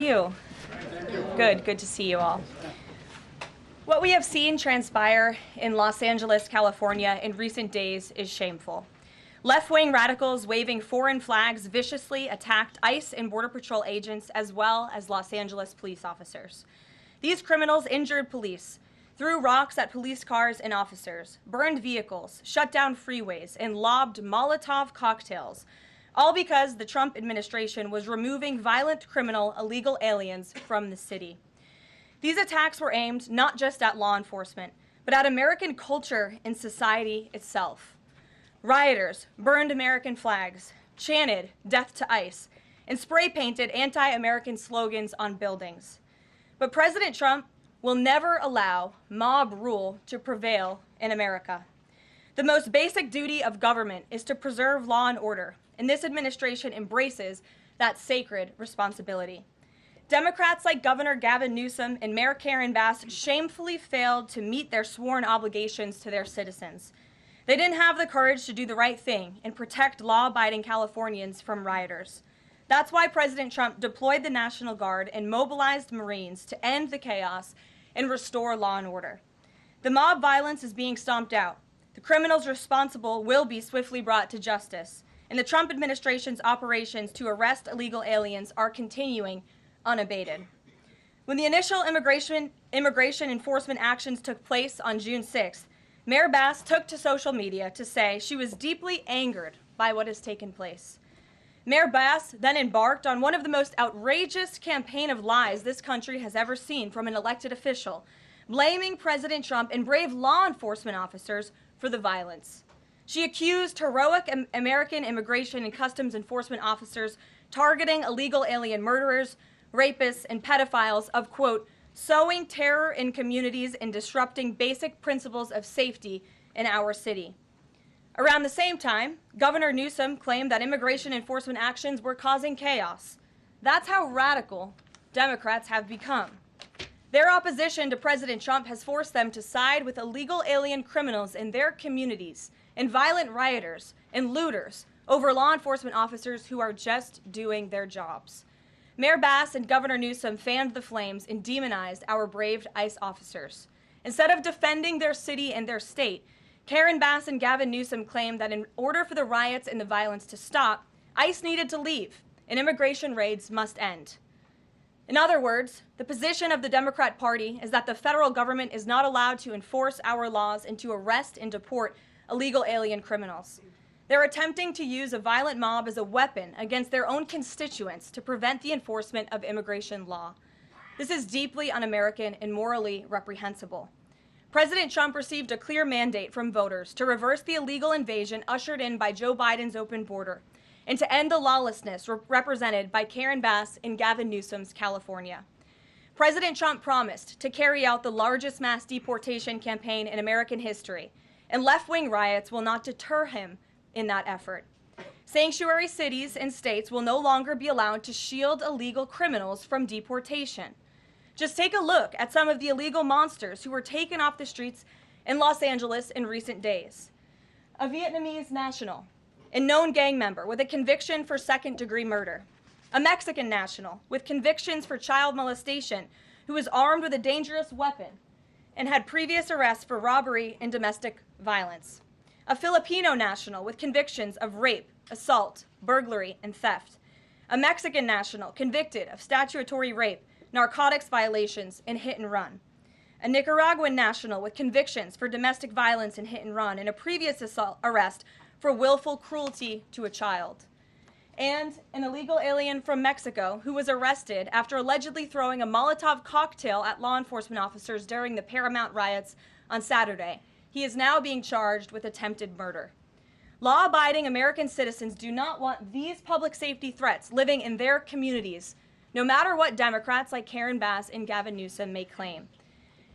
You. Good to see you all. What we have seen transpire in Los Angeles, California in recent days is shameful. Left-wing radicals waving foreign flags viciously attacked ICE and Border Patrol agents as well as Los Angeles police officers. These criminals injured police, threw rocks at police cars and officers, burned vehicles, shut down freeways, and lobbed Molotov cocktails, all because the Trump administration was removing violent criminal illegal aliens from the city. These attacks were aimed not just at law enforcement, but at American culture and society itself. Rioters burned American flags, chanted "Death to ICE," and spray-painted anti-American slogans on buildings. But President Trump will never allow mob rule to prevail in America. The most basic duty of government is to preserve law and order, and this administration embraces that sacred responsibility. Democrats like Governor Gavin Newsom and Mayor Karen Bass shamefully failed to meet their sworn obligations to their citizens. They didn't have the courage to do the right thing and protect law-abiding Californians from rioters. That's why President Trump deployed the National Guard and mobilized Marines to end the chaos and restore law and order. The mob violence is being stomped out. The criminals responsible will be swiftly brought to justice, and the Trump administration's operations to arrest illegal aliens are continuing unabated. When the initial immigration enforcement actions took place on June 6th, Mayor Bass took to social media to say she was deeply angered by what has taken place. Mayor Bass then embarked on one of the most outrageous campaign of lies this country has ever seen from an elected official, blaming President Trump and brave law enforcement officers for the violence. She accused heroic American immigration and customs enforcement officers targeting illegal alien murderers, rapists, and pedophiles of, quote, sowing terror in communities and disrupting basic principles of safety in our city. Around the same time, Governor Newsom claimed that immigration enforcement actions were causing chaos. That's how radical Democrats have become. Their opposition to President Trump has forced them to side with illegal alien criminals in their communities and violent rioters and looters over law enforcement officers who are just doing their jobs. Mayor Bass and Governor Newsom fanned the flames and demonized our brave ICE officers. Instead of defending their city and their state, Karen Bass and Gavin Newsom claimed that in order for the riots and the violence to stop, ICE needed to leave and immigration raids must end. In other words, the position of the Democrat Party is that the federal government is not allowed to enforce our laws and to arrest and deport illegal alien criminals. They're attempting to use a violent mob as a weapon against their own constituents to prevent the enforcement of immigration law. This is deeply un-American and morally reprehensible. President Trump received a clear mandate from voters to reverse the illegal invasion ushered in by Joe Biden's open border and to end the lawlessness represented by Karen Bass and Gavin Newsom's California. President Trump promised to carry out the largest mass deportation campaign in American history, and left-wing riots will not deter him in that effort. Sanctuary cities and states will no longer be allowed to shield illegal criminals from deportation. Just take a look at some of the illegal monsters who were taken off the streets in Los Angeles in recent days. A Vietnamese national, a known gang member with a conviction for second-degree murder. A Mexican national with convictions for child molestation who was armed with a dangerous weapon and had previous arrests for robbery and domestic violence. A Filipino national with convictions of rape, assault, burglary, and theft. A Mexican national convicted of statutory rape, narcotics violations, and hit and run. A Nicaraguan national with convictions for domestic violence and hit and run, and a previous arrest for willful cruelty to a child. And an illegal alien from Mexico who was arrested after allegedly throwing a Molotov cocktail at law enforcement officers during the Paramount riots on Saturday. He is now being charged with attempted murder. Law-abiding American citizens do not want these public safety threats living in their communities, no matter what Democrats like Karen Bass and Gavin Newsom may claim.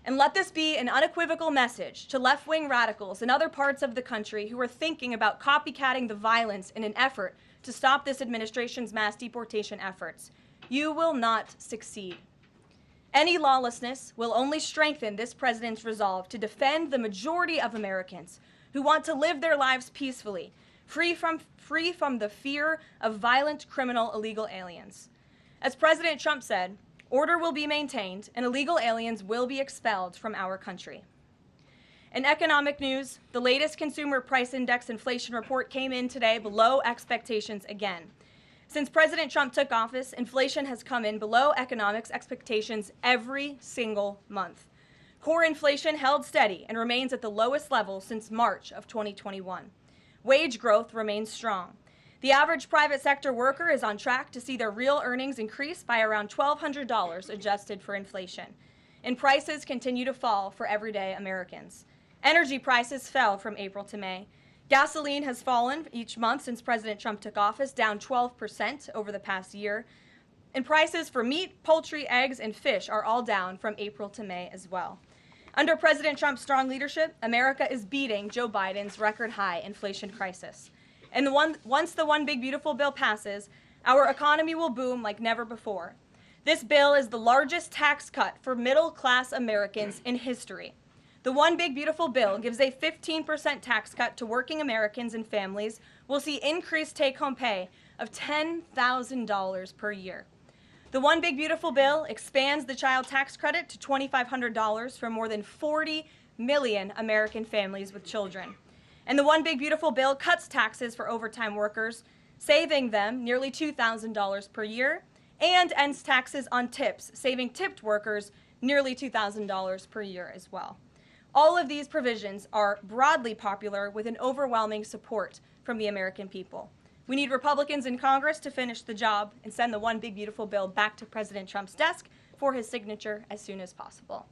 And let this be an unequivocal message to left-wing radicals in other parts of the country who are thinking about copycatting the violence in an effort to stop this administration's mass deportation efforts. You will not succeed. Any lawlessness will only strengthen this president's resolve to defend the majority of Americans who want to live their lives peacefully, free from the fear of violent criminal illegal aliens. As President Trump said, order will be maintained and illegal aliens will be expelled from our country. In economic news, the latest Consumer Price Index inflation report came in today below expectations again. Since President Trump took office, inflation has come in below economics expectations every single month. Core inflation held steady and remains at the lowest level since March of 2021. Wage growth remains strong. The average private sector worker is on track to see their real earnings increase by around $1,200 adjusted for inflation. And prices continue to fall for everyday Americans. Energy prices fell from April to May. Gasoline has fallen each month since President Trump took office, down 12% over the past year. And prices for meat, poultry, eggs, and fish are all down from April to May as well. Under President Trump's strong leadership, America is beating Joe Biden's record-high inflation crisis. And once the One Big Beautiful Bill passes, our economy will boom like never before. This bill is the largest tax cut for middle-class Americans in history. The One Big Beautiful Bill gives a 15% tax cut to working Americans and families will see increased take-home pay of $10,000 per year. The One Big Beautiful Bill expands the child tax credit to $2,500 for more than 40 million American families with children. And the One Big Beautiful Bill cuts taxes for overtime workers, saving them nearly $2,000 per year, and ends taxes on tips, saving tipped workers nearly $2,000 per year as well. All of these provisions are broadly popular with an overwhelming support from the American people. We need Republicans in Congress to finish the job and send the One Big Beautiful Bill back to President Trump's desk for his signature as soon as possible.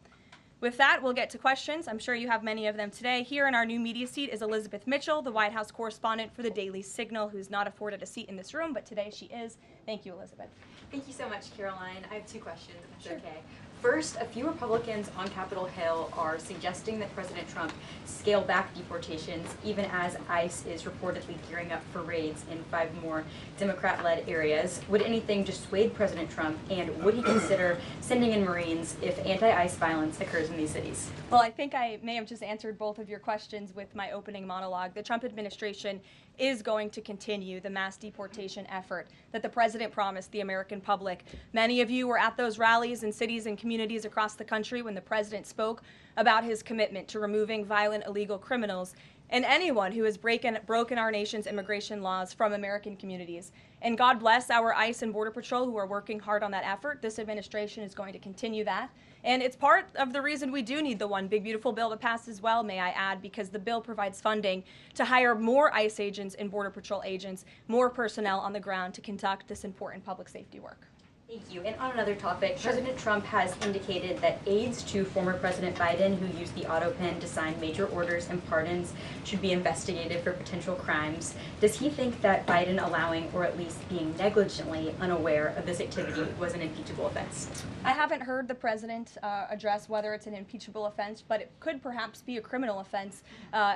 With that, we'll get to questions. I'm sure you have many of them today. Here in our new media seat is Elizabeth Mitchell, the White House correspondent for the Daily Signal, who's not afforded a seat in this room, but today she is. Thank you, Elizabeth. Thank you so much, Caroline. I have two questions, if that's Sure. okay. First, a few Republicans on Capitol Hill are suggesting that President Trump scale back deportations, even as ICE is reportedly gearing up for raids in 5 more Democrat-led areas. Would anything dissuade President Trump, and would he consider sending in Marines if anti-ICE violence occurs in these cities? Well, I think I may have just answered both of your questions with my opening monologue. The Trump administration is going to continue the mass deportation effort that the president promised the American public. Many of you were at those rallies in cities and communities across the country when the president spoke about his commitment to removing violent illegal criminals and anyone who has broken our nation's immigration laws from American communities. And God bless our ICE and Border Patrol who are working hard on that effort. This administration is going to continue that. And it's part of the reason we do need the One Big Beautiful Bill to pass as well, may I add, because the bill provides funding to hire more ICE agents and Border Patrol agents, more personnel on the ground to conduct this important public safety work. Thank you. And on another topic, President Trump has indicated that aides to former President Biden who used the auto pen to sign major orders and pardons should be investigated for potential crimes. Does he think that Biden allowing, or at least being negligently unaware of this activity, was an impeachable offense? I haven't heard the president address whether it's an impeachable offense, but it could perhaps be a criminal offense,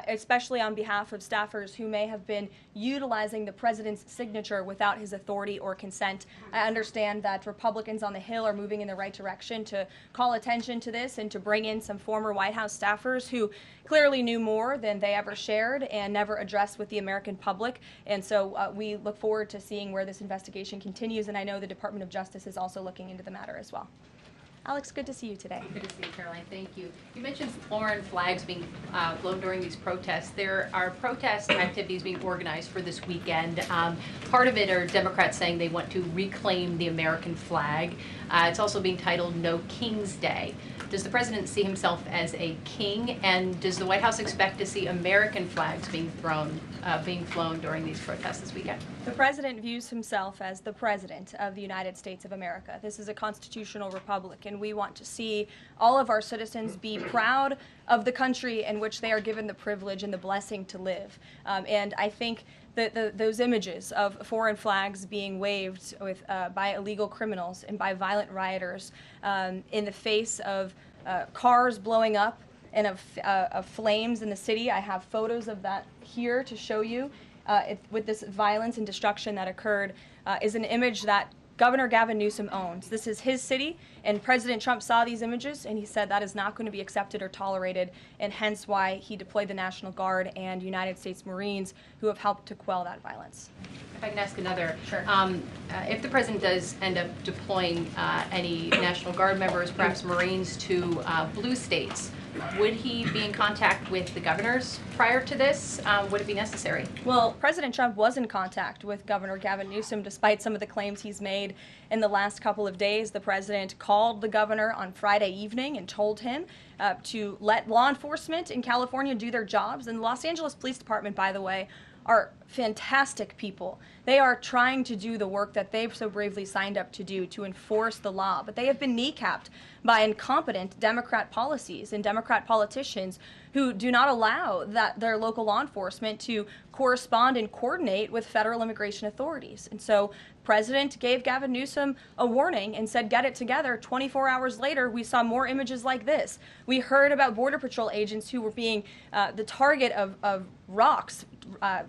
especially on behalf of staffers who may have been utilizing the president's signature without his authority or consent. I understand that Republicans on the Hill are moving in the right direction to call attention to this and to bring in some former White House staffers who clearly knew more than they ever shared and never addressed with the American public. And so we look forward to seeing where this investigation continues, and I know the Department of Justice is also looking into the matter as well. Alex, good to see you today. Good to see you, Caroline. Thank you. You mentioned foreign flags being blown during these protests. There are protest activities being organized for this weekend. Part of it are Democrats saying they want to reclaim the American flag. It's also being titled No King's Day. Does the president see himself as a king, and does the White House expect to see American flags being flown during these protests this weekend? The president views himself as the president of the United States of America. This is a constitutional republic, and we want to see all of our citizens be proud of the country in which they are given the privilege and the blessing to live. And I think that those images of foreign flags being waved with, by illegal criminals and by violent rioters in the face of cars blowing up and of flames in the city. I have photos of that here to show you with this violence and destruction that occurred is an image that Governor Gavin Newsom owns. This is his city, and President Trump saw these images, and he said that is not going to be accepted or tolerated, and hence why he deployed the National Guard and United States Marines who have helped to quell that violence. If I can ask another. Sure. If the president does end up deploying any National Guard members, perhaps Marines, to blue states, would he be in contact with the governors prior to this? Would it be necessary? Well, President Trump was in contact with Governor Gavin Newsom despite some of the claims he's made in the last couple of days. The president called the governor on Friday evening and told him to let law enforcement in California do their jobs. And the Los Angeles Police Department, by the way, are fantastic people. They are trying to do the work that they've so bravely signed up to do to enforce the law, but they have been kneecapped by incompetent Democrat policies and Democrat politicians who do not allow their local law enforcement to correspond and coordinate with federal immigration authorities. And so the president gave Gavin Newsom a warning and said, get it together. 24 hours later, we saw more images like this. We heard about Border Patrol agents who were being the target of rocks.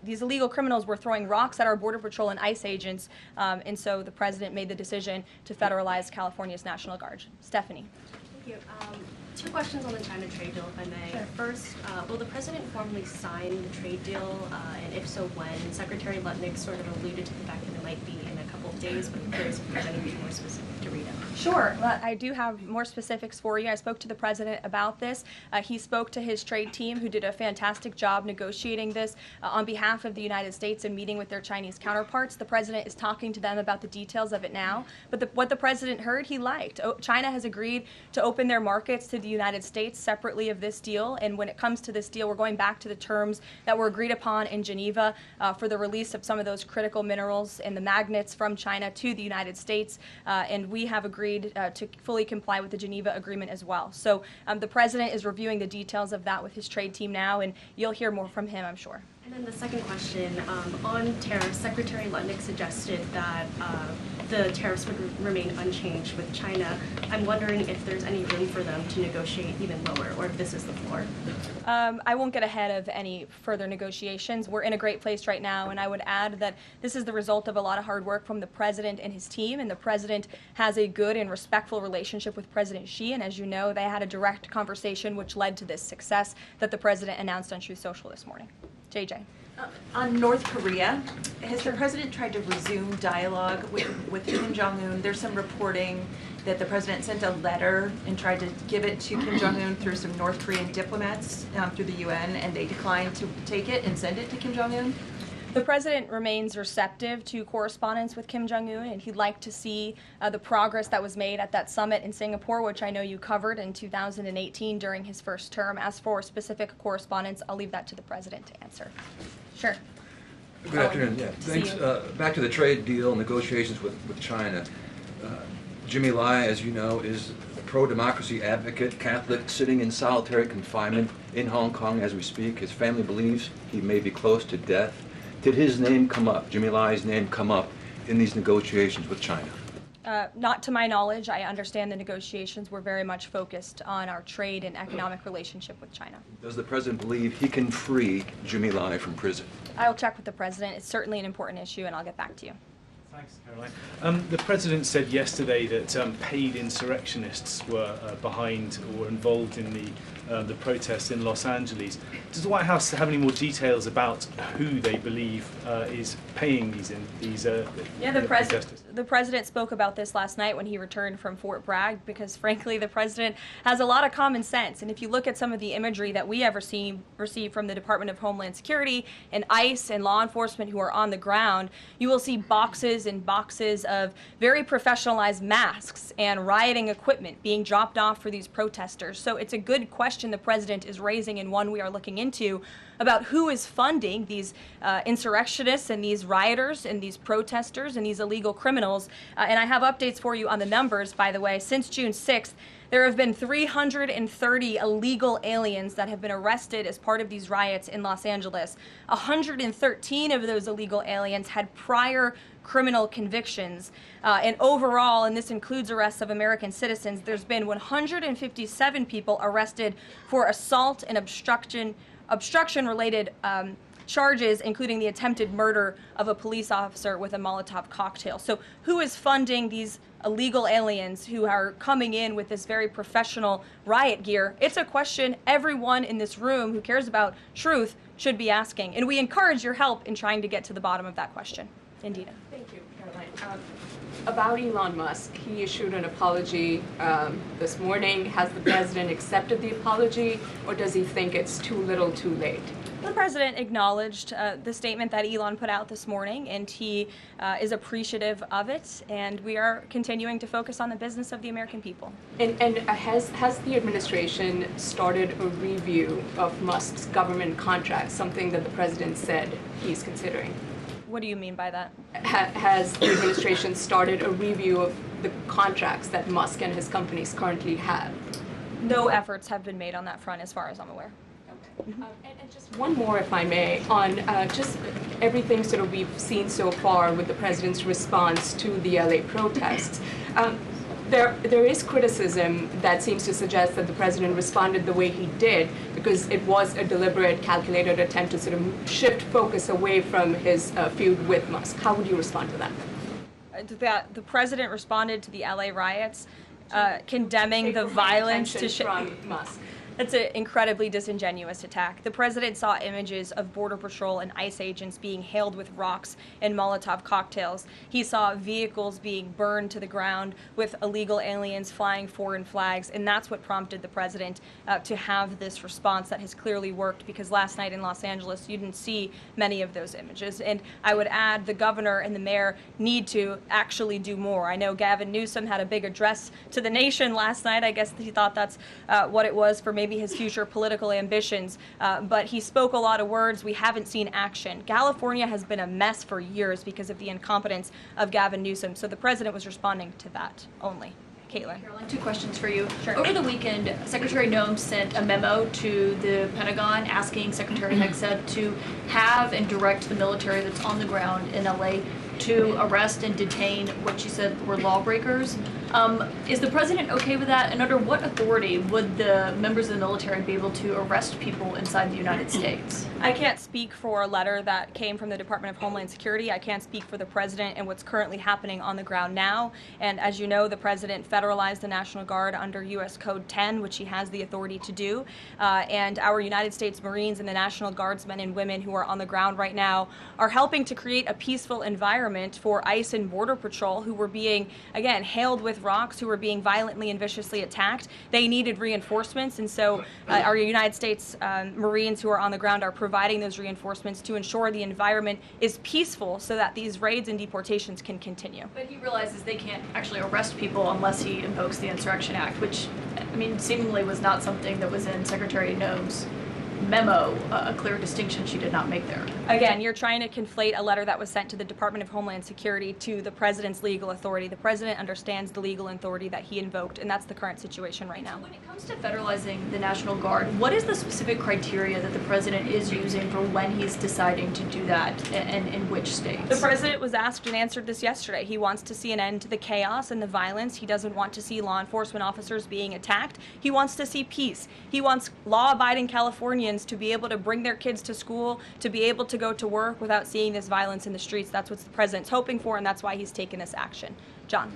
These illegal criminals were throwing rocks at our Border Patrol and ICE agents, and so the president made the decision to federalize California's National Guard. Stephanie. Thank you. Two questions on the China trade deal, if I may. Sure. First, will the president formally sign the trade deal, and if so, when? Secretary Lutnick sort of alluded to the fact that it might be in a couple of days, but I'm curious if there's anything more specific to read out. Sure. Well, I do have more specifics for you. I spoke to the president about this. He spoke to his trade team, who did a fantastic job negotiating this on behalf of the United States and meeting with their Chinese counterparts. The president is talking to them about the details of it now. But what the president heard, he liked. China has agreed to open their markets to the United States separately of this deal. And when it comes to this deal, we're going back to the terms that were agreed upon in Geneva for the release of some of those critical minerals and the magnets from China to the United States. And we have agreed to fully comply with the Geneva Agreement as well. So the president is reviewing the details of that with his trade team now, and you'll hear more from him, I'm sure. And then the second question, on tariffs, Secretary Lutnick suggested that the tariffs would remain unchanged with China. I'm wondering if there's any room for them to negotiate even lower, or if this is the floor. I won't get ahead of any further negotiations. We're in a great place right now, and I would add that this is the result of a lot of hard work from the president and his team, and the president has a good and respectful relationship with President Xi, and as you know, they had a direct conversation which led to this success that the president announced on Truth Social this morning. JJ. On North Korea, has the president tried to resume dialogue with Kim Jong-un? There's some reporting that the president sent a letter and tried to give it to Kim Jong-un through some North Korean diplomats through the UN, and they declined to take it and send it to Kim Jong-un? The president remains receptive to correspondence with Kim Jong-un, and he'd like to see the progress that was made at that summit in Singapore, which I know you covered in 2018 during his first term. As for specific correspondence, I'll leave that to the president to answer. Sure. Good afternoon. Yeah, thanks. Back to the trade deal negotiations with China. Jimmy Lai, as you know, is a pro-democracy advocate, Catholic, sitting in solitary confinement in Hong Kong as we speak. His family believes he may be close to death. Did his name come up, Jimmy Lai's name come up in these negotiations with China? Not to my knowledge. I understand the negotiations were very much focused on our trade and economic relationship with China. Does the president believe he can free Jimmy Lai from prison? I'll check with the president. It's certainly an important issue, and I'll get back to you. Thanks, Caroline. The president said yesterday that paid insurrectionists were behind or were involved in the protests in Los Angeles. Does the White House have any more details about who they believe is paying these protesters? The president spoke about this last night when he returned from Fort Bragg, because frankly the president has a lot of common sense. And if you look at some of the imagery that we have received from the Department of Homeland Security and ICE and law enforcement who are on the ground, you will see boxes and boxes of very professionalized masks and rioting equipment being dropped off for these protesters. So it's a good question the president is raising, and one we are looking into, about who is funding these insurrectionists and these rioters and these protesters and these illegal criminals. And I have updates for you on the numbers, by the way. Since June 6th, there have been 330 illegal aliens that have been arrested as part of these riots in Los Angeles. 113 of those illegal aliens had prior criminal convictions. And overall, and this includes arrests of American citizens, there's been 157 people arrested for assault and obstruction-related charges, including the attempted murder of a police officer with a Molotov cocktail. So who is funding these illegal aliens who are coming in with this very professional riot gear? It's a question everyone in this room who cares about truth should be asking. And we encourage your help in trying to get to the bottom of that question. Indina. Thank you, Caroline. About Elon Musk, he issued an apology this morning. Has the president accepted the apology, or does he think it's too little too late? The president acknowledged the statement that Elon put out this morning, and he is appreciative of it, and we are continuing to focus on the business of the American people. And has the administration started a review of Musk's government contracts, something that the president said he's considering? What do you mean by that? Has the administration started a review of the contracts that Musk and his companies currently have? No efforts have been made on that front as far as I'm aware. And just one more, if I may, on just everything sort of we've seen so far with the president's response to the LA protests. There is criticism that seems to suggest that the president responded the way he did because it was a deliberate, calculated attempt to sort of shift focus away from his feud with Musk. How would you respond to that? The president responded to the LA riots, condemning the violence from Musk. That's an incredibly disingenuous attack. The president saw images of Border Patrol and ICE agents being hailed with rocks and Molotov cocktails. He saw vehicles being burned to the ground with illegal aliens flying foreign flags, and that's what prompted the president to have this response that has clearly worked, because last night in Los Angeles you didn't see many of those images. And I would add the governor and the mayor need to actually do more. I know Gavin Newsom had a big address to the nation last night. I guess he thought that's what it was for maybe his future political ambitions, but he spoke a lot of words. We haven't seen action. California has been a mess for years because of the incompetence of Gavin Newsom, so the president was responding to that only. Caitlin. Caroline, 2 questions for you. Sure. Over the weekend, Secretary Newsom sent a memo to the Pentagon asking Secretary Hegseth to have and direct the military that's on the ground in LA to arrest and detain what she said were lawbreakers. Is the president okay with that? And under what authority would the members of the military be able to arrest people inside the United States? I can't speak for a letter that came from the Department of Homeland Security. I can't speak for the president and what's currently happening on the ground now. And as you know, the president federalized the National Guard under U.S. Code 10, which he has the authority to do. And our United States Marines and the National Guardsmen and women who are on the ground right now are helping to create a peaceful environment for ICE and Border Patrol, who were being, again, hailed with rocks, who were being violently and viciously attacked. They needed reinforcements, and so our United States Marines who are on the ground are providing those reinforcements to ensure the environment is peaceful so that these raids and deportations can continue. But he realizes they can't actually arrest people unless he invokes the Insurrection Act, which, I mean, seemingly was not something that was in Secretary Newsom's memo, a clear distinction she did not make there. Again, you're trying to conflate a letter that was sent to the Department of Homeland Security to the president's legal authority. The president understands the legal authority that he invoked, and that's the current situation right now. When it comes to federalizing the National Guard, what is the specific criteria that the president is using for when he's deciding to do that, and in which states? The president was asked and answered this yesterday. He wants to see an end to the chaos and the violence. He doesn't want to see law enforcement officers being attacked. He wants to see peace. He wants law-abiding Californians to be able to bring their kids to school, to be able to go to work without seeing this violence in the streets. That's what the president's hoping for, and that's why he's taken this action. John.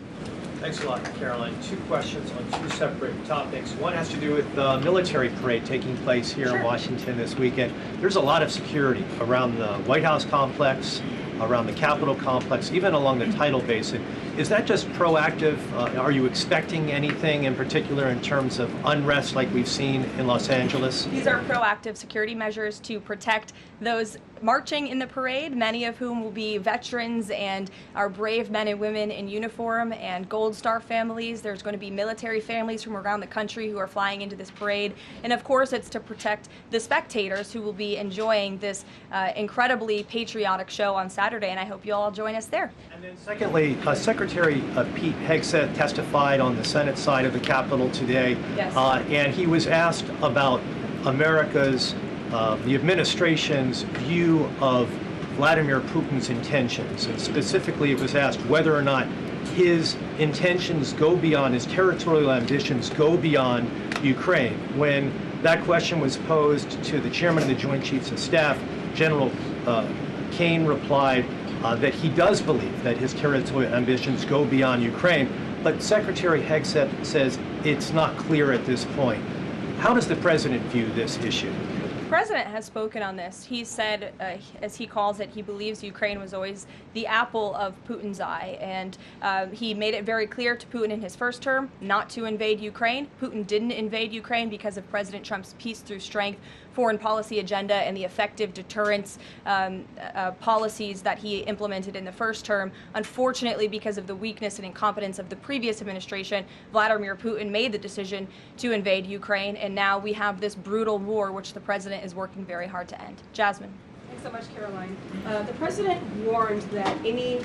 Thanks a lot, Caroline. 2 questions on 2 separate topics. One has to do with the military parade taking place here in Washington this weekend. There's a lot of security around the White House complex, around the Capitol complex, even along the tidal basin. Is that just proactive? Are you expecting anything in particular in terms of unrest like we've seen in Los Angeles? These are proactive security measures to protect those marching in the parade, many of whom will be veterans and our brave men and women in uniform and Gold Star families. There's going to be military families from around the country who are flying into this parade. And of course, it's to protect the spectators who will be enjoying this incredibly patriotic show on Saturday, and I hope you all join us there. And then secondly, Secretary Pete Hegseth testified on the Senate side of the Capitol today, Yes. And he was asked about America's, the administration's view of Vladimir Putin's intentions. And specifically, it was asked whether or not his intentions go beyond, his territorial ambitions go beyond Ukraine. When that question was posed to the chairman of the Joint Chiefs of Staff, General Kane replied that he does believe that his territorial ambitions go beyond Ukraine, but Secretary Hegseth says it's not clear at this point. How does the president view this issue? The president has spoken on this. He said, as he calls it, he believes Ukraine was always the apple of Putin's eye. And he made it very clear to Putin in his first term not to invade Ukraine. Putin didn't invade Ukraine because of President Trump's peace through strength foreign policy agenda and the effective deterrence policies that he implemented in the first term. Unfortunately, because of the weakness and incompetence of the previous administration, Vladimir Putin made the decision to invade Ukraine, and now we have this brutal war which the president is working very hard to end. Jasmine. Thanks so much, Caroline. The president warned that any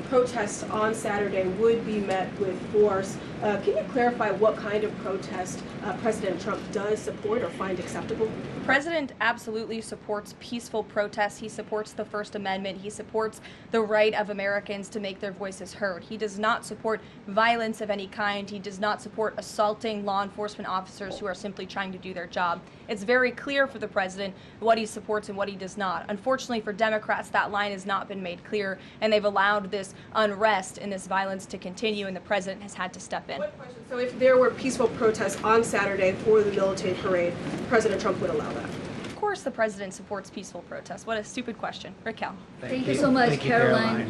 protests on Saturday would be met with force. Can you clarify what kind of protest President Trump does support or find acceptable? The president absolutely supports peaceful protests. He supports the First Amendment. He supports the right of Americans to make their voices heard. He does not support violence of any kind. He does not support assaulting law enforcement officers who are simply trying to do their job. It's very clear for the president what he supports and what he does not. Unfortunately for Democrats, that line has not been made clear, and they've allowed this unrest and this violence to continue, and the president has had to step in. One question. So if there were peaceful protests on Saturday for the military parade, President Trump would allow that? Of course the president supports peaceful protests. What a stupid question. Raquel. Thank you so much, Caroline.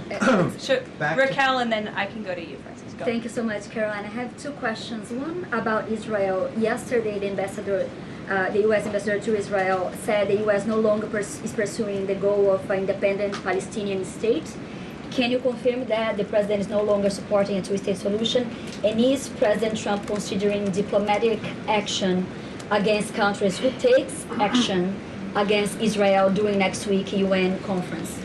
Raquel, and then I can go to you, Francis. Go. Thank you so much, Caroline. I have two questions. One about Israel. Yesterday, the U.S. ambassador to Israel said the U.S. no longer is pursuing the goal of an independent Palestinian state. Can you confirm that the president is no longer supporting a two-state solution? And is President Trump considering diplomatic action against countries who takes action against Israel during next week UN conference?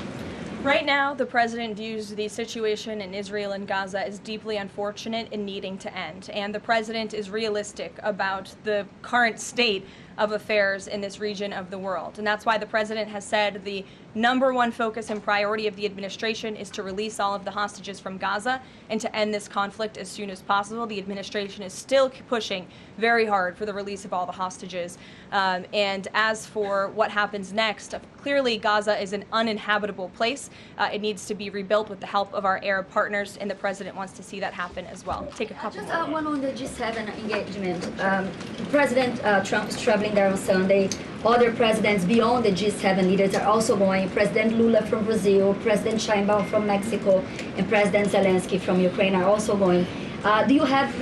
Right now, the president views the situation in Israel and Gaza as deeply unfortunate and needing to end. And the president is realistic about the current state of affairs in this region of the world. And that's why the president has said the #1 focus and priority of the administration is to release all of the hostages from Gaza and to end this conflict as soon as possible. The administration is still pushing very hard for the release of all the hostages. And as for what happens next, clearly Gaza is an uninhabitable place. It needs to be rebuilt with the help of our Arab partners, and the president wants to see that happen as well. Take a couple Just one on the G7 engagement. President Trump is traveling there on Sunday. Other presidents beyond the G7 leaders are also going. President Lula from Brazil, President Sheinbaum from Mexico, and President Zelensky from Ukraine are also going. Do you have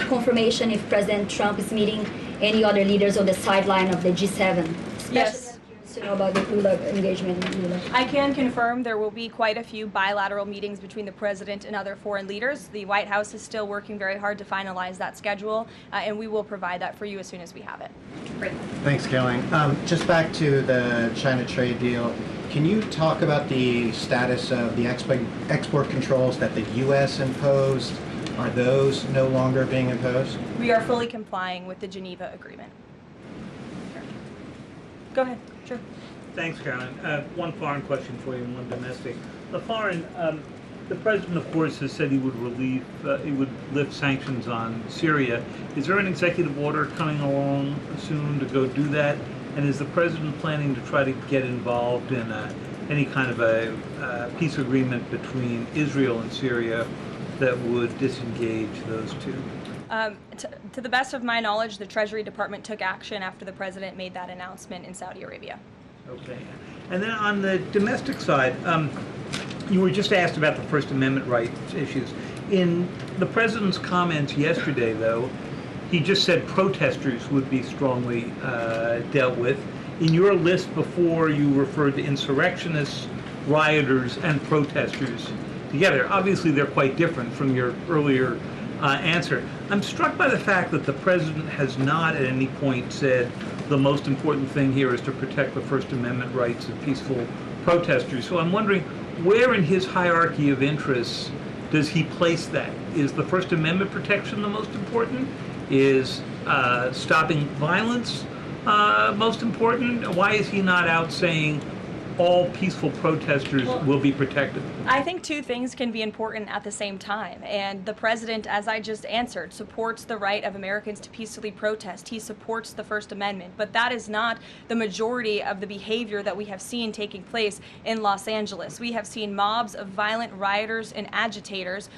confirmation if President Trump is meeting any other leaders on the sideline of the G7? Yes. To know about the Lula engagement. I can confirm there will be quite a few bilateral meetings between the president and other foreign leaders. The White House is still working very hard to finalize that schedule, and we will provide that for you as soon as we have it. Great. Thanks, Caroline. Just back to the China trade deal, can you talk about the status of the export controls that the U.S. imposed? Are those no longer being imposed? We are fully complying with the Geneva Agreement. Go ahead. Sure. Thanks, Caroline. One foreign question for you and one domestic. The foreign, the president, of course, has said he would lift sanctions on Syria. Is there an executive order coming along soon to go do that? And is the president planning to try to get involved in any kind of a peace agreement between Israel and Syria that would disengage those two? To the best of my knowledge, the Treasury Department took action after the president made that announcement in Saudi Arabia. Okay. And then on the domestic side, you were just asked about the First Amendment rights issues. In the president's comments yesterday, though, he just said protesters would be strongly dealt with. In your list before, you referred to insurrectionists, rioters, and protesters together. Obviously, they're quite different from your earlier answer. I'm struck by the fact that the president has not at any point said the most important thing here is to protect the First Amendment rights of peaceful protesters. So I'm wondering, where in his hierarchy of interests does he place that? Is the First Amendment protection the most important? Is stopping violence most important? Why is he not out saying all peaceful protesters will be protected? I think two things can be important at the same time. And the president, as I just answered, supports the right of Americans to peacefully protest. He supports the First Amendment. But that is not the majority of the behavior that we have seen taking place in Los Angeles. We have seen mobs of violent rioters and agitators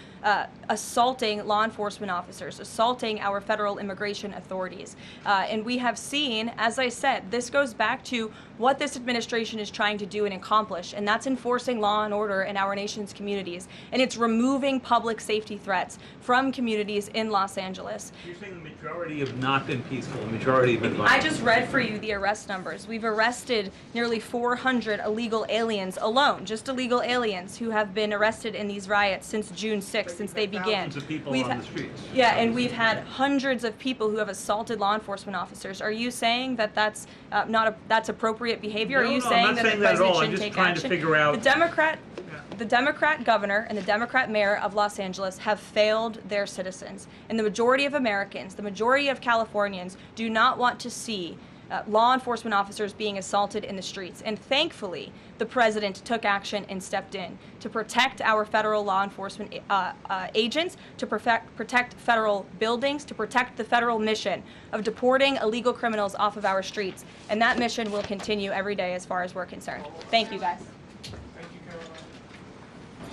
assaulting law enforcement officers, assaulting our federal immigration authorities. And we have seen, as I said, this goes back to what this administration is trying to do and accomplish, and that's enforcing law and order in our nation's communities. And it's removing public safety threats from communities in Los Angeles. You're saying the majority have not been peaceful, the majority have been violent. I just read for you the arrest numbers. We've arrested nearly 400 illegal aliens alone, just illegal aliens who have been arrested in these riots since June 6th, since they began. Thousands of people on the streets. Yeah, and we've had hundreds of people who have assaulted law enforcement officers. Are you saying that that's that's appropriate behavior? No, Are you no, saying I'm not that saying the that at all. president I'm shouldn't just take trying action? to figure out. The Democrat governor and the Democrat mayor of Los Angeles have failed their citizens. And the majority of Americans, the majority of Californians do not want to see law enforcement officers being assaulted in the streets. And thankfully, the president took action and stepped in to protect our federal law enforcement agents, to protect federal buildings, to protect the federal mission of deporting illegal criminals off of our streets. And that mission will continue every day as far as we're concerned. Thank you, guys.